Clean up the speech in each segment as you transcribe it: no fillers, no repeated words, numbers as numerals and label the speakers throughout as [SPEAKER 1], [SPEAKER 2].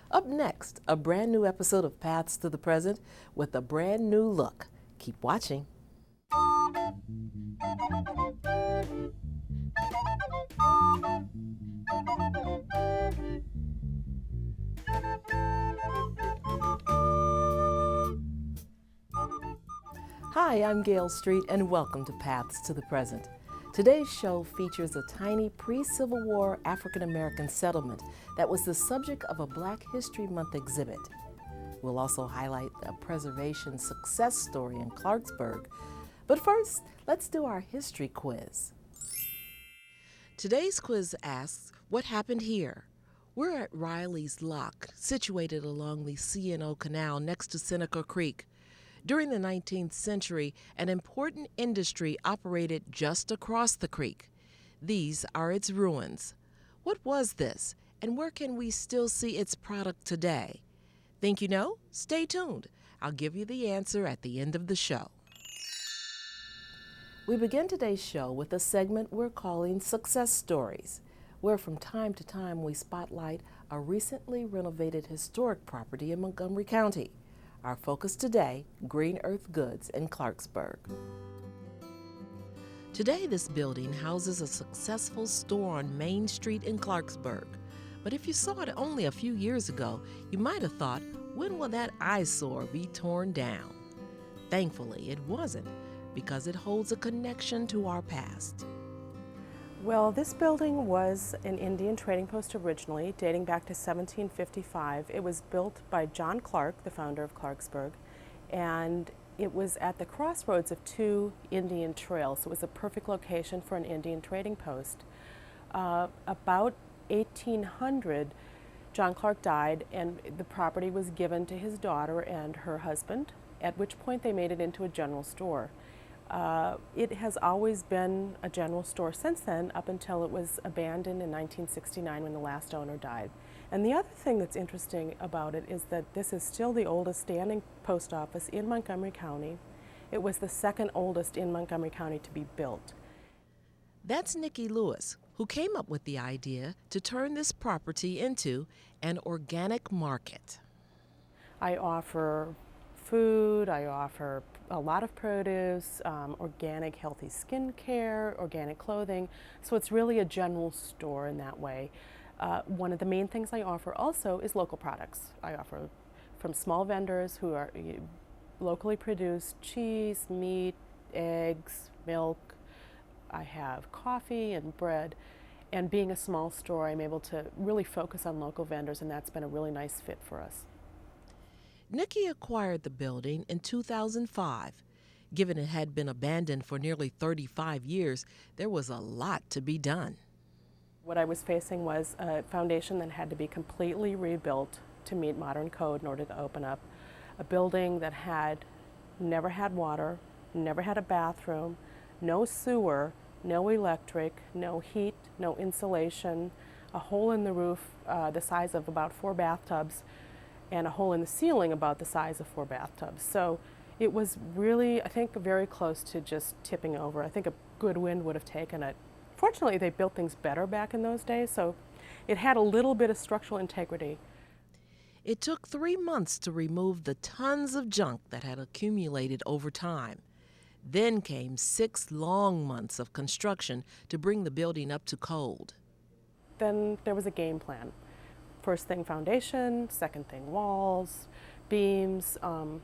[SPEAKER 1] Up next, a brand new episode of Paths to the Present with a brand new look. Keep watching. Hi, I'm Gail Street, and welcome to Paths to the Present. Today's show features a tiny pre-Civil War African American settlement that was the subject of a Black History Month exhibit. We'll also highlight a preservation success story in Clarksburg. But first, let's do our history quiz. Today's quiz asks, what happened here? We're at Riley's Lock, situated along the C&O Canal next to Seneca Creek. During the 19th century, an important industry operated just across the creek. These are its ruins. What was this, and where can we still see its product today? Think you know? Stay tuned. I'll give you the answer at the end of the show. We begin today's show with a segment we're calling Success Stories, where from time to time we spotlight a recently renovated historic property in Montgomery County. Our focus today, Green Earth Goods in Clarksburg. Today, this building houses a successful store on Main Street in Clarksburg. But if you saw it only a few years ago, you might have thought, when will that eyesore be torn down? Thankfully, it wasn't, because it holds a connection to our past.
[SPEAKER 2] Well, this building was an Indian trading post originally, dating back to 1755. It was built by John Clark, the founder of Clarksburg, and it was at the crossroads of two Indian trails. So it was a perfect location for an Indian trading post. About 1800, John Clark died, and the property was given to his daughter and her husband, at which point they made it into a general store. It has always been a general store since then, up until it was abandoned in 1969 when the last owner died. And the other thing that's interesting about it is that this is still the oldest standing post office in Montgomery County. It was the second oldest in Montgomery County to be built.
[SPEAKER 1] That's Nikki Lewis, who came up with the idea to turn this property into an organic market.
[SPEAKER 2] I offer food, I offer a lot of produce, organic healthy skincare, organic clothing, so it's really a general store in that way. One of the main things I offer also is local products. I offer from small vendors who are locally produced cheese, meat, eggs, milk. I have coffee and bread, and being a small store, I'm able to really focus on local vendors, and that's been a really nice fit for us.
[SPEAKER 1] Nikki acquired the building in 2005. Given it had been abandoned for nearly 35 years, there was a lot to be done.
[SPEAKER 2] What I was facing was a foundation that had to be completely rebuilt to meet modern code in order to open up. A building that had never had water, never had a bathroom, no sewer, no electric, no heat, no insulation, a hole in the roof the size of about 4 bathtubs, and a hole in the ceiling about the size of 4 bathtubs. So it was really, I think, very close to just tipping over. I think a good wind would have taken it. Fortunately, they built things better back in those days, so it had a little bit of structural integrity.
[SPEAKER 1] It took 3 months to remove the tons of junk that had accumulated over time. Then came 6 long months of construction to bring the building up to code.
[SPEAKER 2] Then there was a game plan. First thing foundation, second thing walls, beams, and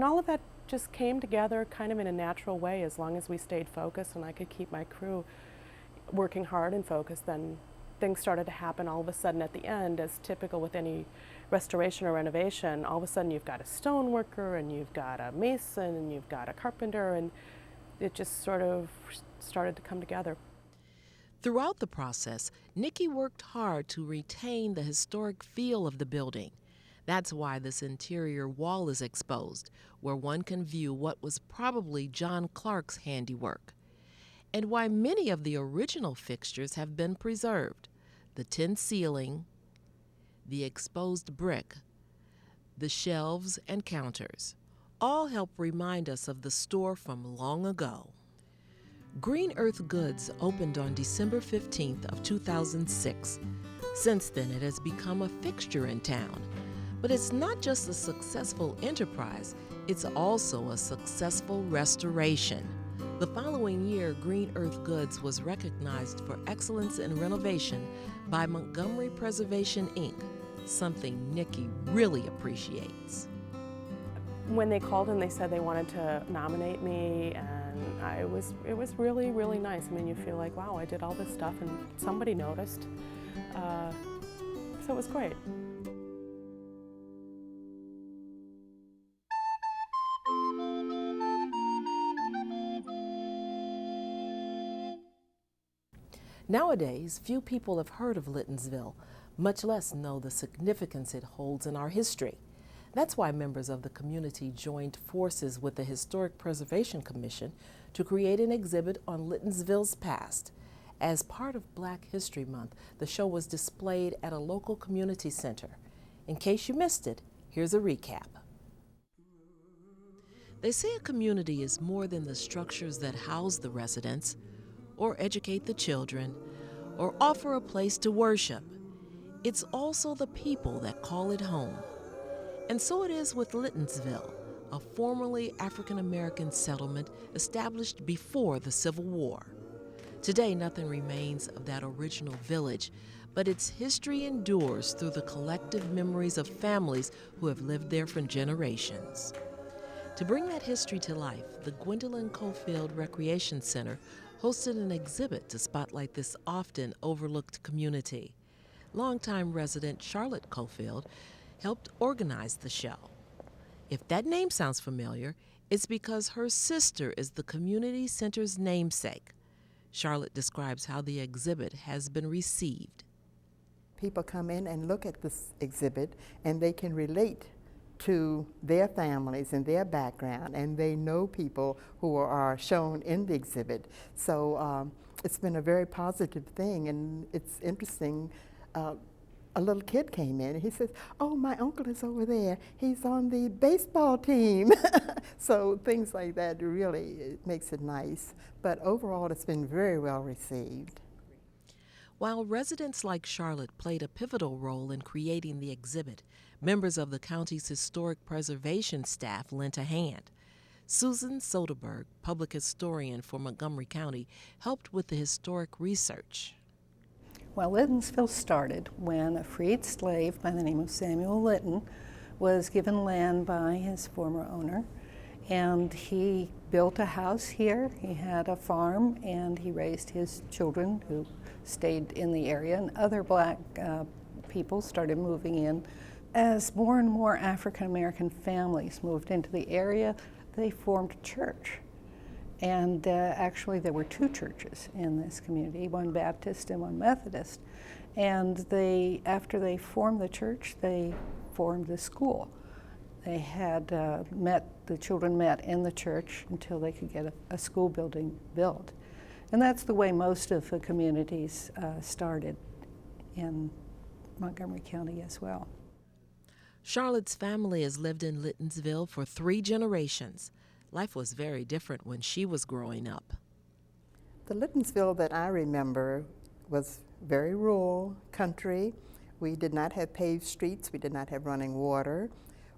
[SPEAKER 2] all of that just came together kind of in a natural way. As long as we stayed focused and I could keep my crew working hard and focused, then things started to happen all of a sudden at the end, as typical with any restoration or renovation. All of a sudden you've got a stone worker and you've got a mason and you've got a carpenter, and it just sort of started to come together.
[SPEAKER 1] Throughout the process, Nikki worked hard to retain the historic feel of the building. That's why this interior wall is exposed, where one can view what was probably John Clark's handiwork, and why many of the original fixtures have been preserved: the tin ceiling, the exposed brick, the shelves and counters. All help remind us of the store from long ago. Green Earth Goods opened on December 15th of 2006. Since then, it has become a fixture in town. But it's not just a successful enterprise, it's also a successful restoration. The following year, Green Earth Goods was recognized for excellence in renovation by Montgomery Preservation, Inc., something Nikki really appreciates.
[SPEAKER 2] When they called and they said they wanted to nominate me, and it was really, really nice. I mean, you feel like, wow, I did all this stuff and somebody noticed. So it was great.
[SPEAKER 1] Nowadays, few people have heard of Lyttonsville, much less know the significance it holds in our history. That's why members of the community joined forces with the Historic Preservation Commission to create an exhibit on Lyttonsville's past. As part of Black History Month, the show was displayed at a local community center. In case you missed it, here's a recap. They say a community is more than the structures that house the residents, or educate the children, or offer a place to worship. It's also the people that call it home. And so it is with Lyttonsville, a formerly African American settlement established before the Civil War. Today, nothing remains of that original village, but its history endures through the collective memories of families who have lived there for generations. To bring that history to life, the Gwendolyn Cofield Recreation Center hosted an exhibit to spotlight this often overlooked community. Longtime resident Charlotte Cofield helped organize the show. If that name sounds familiar, it's because her sister is the community center's namesake. Charlotte describes how the exhibit has been received.
[SPEAKER 3] People come in and look at this exhibit and they can relate to their families and their background, and they know people who are shown in the exhibit. So it's been a very positive thing, and it's interesting. A little kid came in and he says, "Oh, my uncle is over there. He's on the baseball team." So things like that really, it makes it nice. But overall, it's been very well received.
[SPEAKER 1] While residents like Charlotte played a pivotal role in creating the exhibit, members of the county's historic preservation staff lent a hand. Susan Soderberg, public historian for Montgomery County, helped with the historic research.
[SPEAKER 4] Well, Lyttonsville started when a freed slave by the name of Samuel Lytton was given land by his former owner, and he built a house here. He had a farm, and he raised his children who stayed in the area, and other black people started moving in. As more and more African American families moved into the area, they formed a church. And actually there were two churches in this community, one Baptist and one Methodist. And after they formed the church, they formed the school. They had the children met in the church until they could get a school building built. And that's the way most of the communities started in Montgomery County as well.
[SPEAKER 1] Charlotte's family has lived in Lyttonsville for 3 generations. Life was very different when she was growing up.
[SPEAKER 3] The Lyttonsville that I remember was very rural, country. We did not have paved streets. We did not have running water.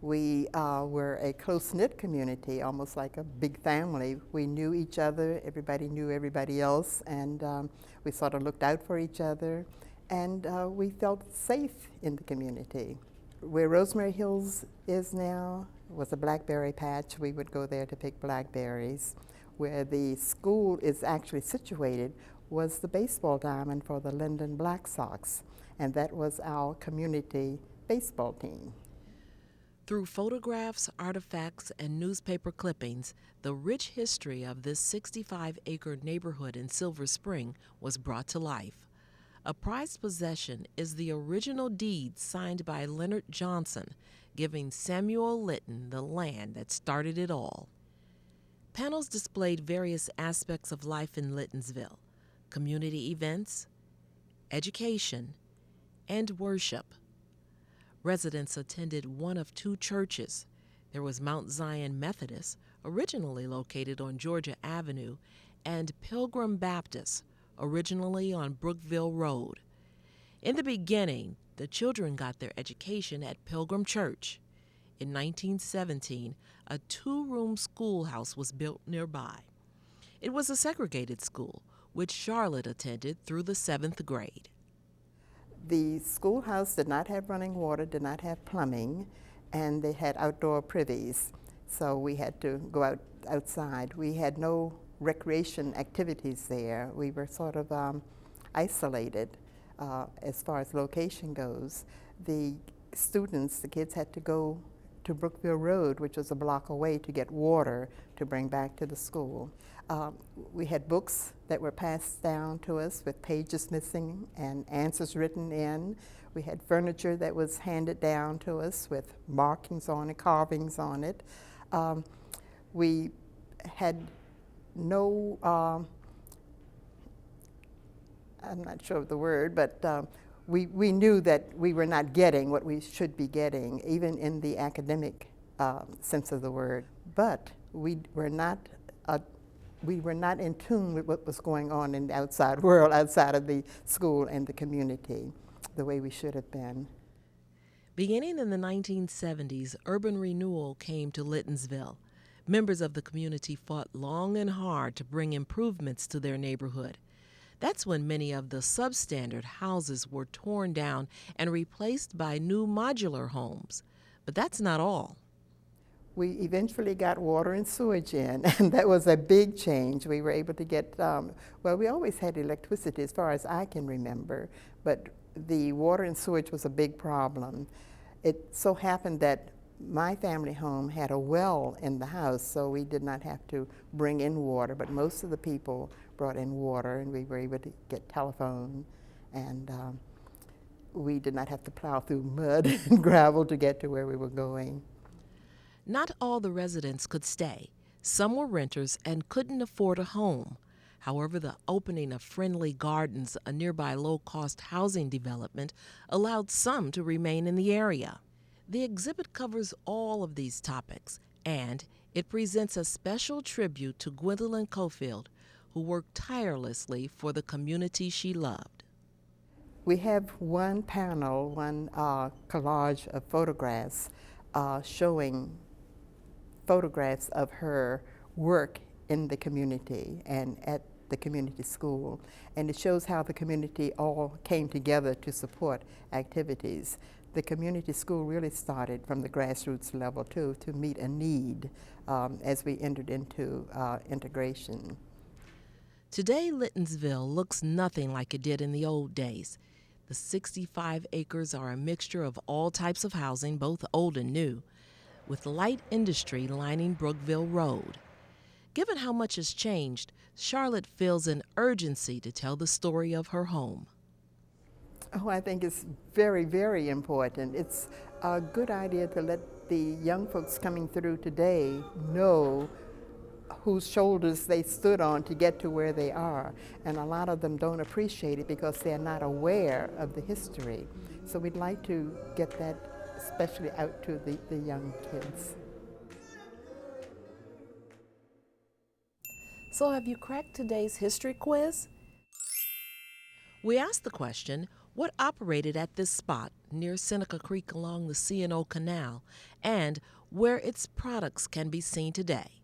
[SPEAKER 3] We were a close-knit community, almost like a big family. We knew each other. Everybody knew everybody else, and we sort of looked out for each other. And we felt safe in the community. Where Rosemary Hills is now was a blackberry patch. We would go there to pick blackberries. Where the school is actually situated was the baseball diamond for the Linden Black Sox, and that was our community baseball team.
[SPEAKER 1] Through photographs, artifacts, and newspaper clippings, the rich history of this 65-acre neighborhood in Silver Spring was brought to life. A prized possession is the original deed signed by Leonard Johnson, giving Samuel Lytton the land that started it all. Panels displayed various aspects of life in Lyttonsville: community events, education, and worship. Residents attended one of 2 churches. There was Mount Zion Methodist, originally located on Georgia Avenue, and Pilgrim Baptist, originally on Brookville Road. In the beginning, the children got their education at Pilgrim Church. In 1917, a two-room schoolhouse was built nearby. It was a segregated school, which Charlotte attended through the 7th grade.
[SPEAKER 3] The schoolhouse did not have running water, did not have plumbing, and they had outdoor privies. So we had to go outside. We had no recreation activities there. We were sort of isolated as far as location goes. The students, the kids had to go to Brookville Road, which was a block away, to get water to bring back to the school. We had books that were passed down to us with pages missing and answers written in. We had furniture that was handed down to us with markings on it, carvings on it. We had no, I'm not sure of the word, but we knew that we were not getting what we should be getting, even in the academic sense of the word. But we were not in tune with what was going on in the outside world, outside of the school and the community, the way we should have been.
[SPEAKER 1] Beginning in the 1970s, urban renewal came to Lyttonsville. Members of the community fought long and hard to bring improvements to their neighborhood. That's when many of the substandard houses were torn down and replaced by new modular homes. But that's not all.
[SPEAKER 3] We eventually got water and sewage in, and that was a big change. We were able to get, well, we always had electricity as far as I can remember, but the water and sewage was a big problem. It so happened that my family home had a well in the house, so we did not have to bring in water, but most of the people brought in water, and we were able to get telephone, and we did not have to plow through mud and gravel to get to where we were going.
[SPEAKER 1] Not all the residents could stay. Some were renters and couldn't afford a home. However, the opening of Friendly Gardens, a nearby low-cost housing development, allowed some to remain in the area. The exhibit covers all of these topics, and it presents a special tribute to Gwendolyn Cofield, who worked tirelessly for the community she loved.
[SPEAKER 3] We have one panel, one collage of photographs showing photographs of her work in the community and at the community school. And it shows how the community all came together to support activities. The community school really started from the grassroots level too, to meet a need as we entered into integration.
[SPEAKER 1] Today, Lyttonsville looks nothing like it did in the old days. The 65 acres are a mixture of all types of housing, both old and new, with light industry lining Brookville Road. Given how much has changed, Charlotte feels an urgency to tell the story of her home.
[SPEAKER 3] Oh, I think it's very, very important. It's a good idea to let the young folks coming through today know whose shoulders they stood on to get to where they are. And a lot of them don't appreciate it because they're not aware of the history. So we'd like to get that especially out to the young kids.
[SPEAKER 1] So have you cracked today's history quiz? We asked the question, what operated at this spot near Seneca Creek along the C&O Canal, and where its products can be seen today?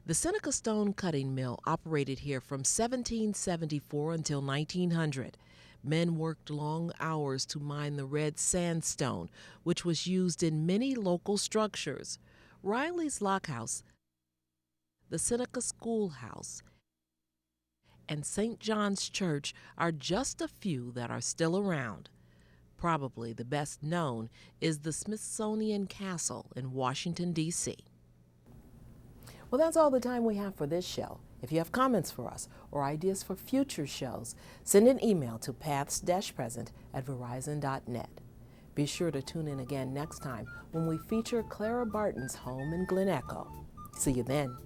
[SPEAKER 1] The Seneca Stone Cutting Mill operated here from 1774 until 1900. Men worked long hours to mine the red sandstone, which was used in many local structures. Riley's Lock House, the Seneca Schoolhouse, and St. John's Church are just a few that are still around. Probably the best known is the Smithsonian Castle in Washington, D.C. Well, that's all the time we have for this show. If you have comments for us or ideas for future shows, send an email to paths-present@verizon.net. Be sure to tune in again next time when we feature Clara Barton's home in Glen Echo. See you then.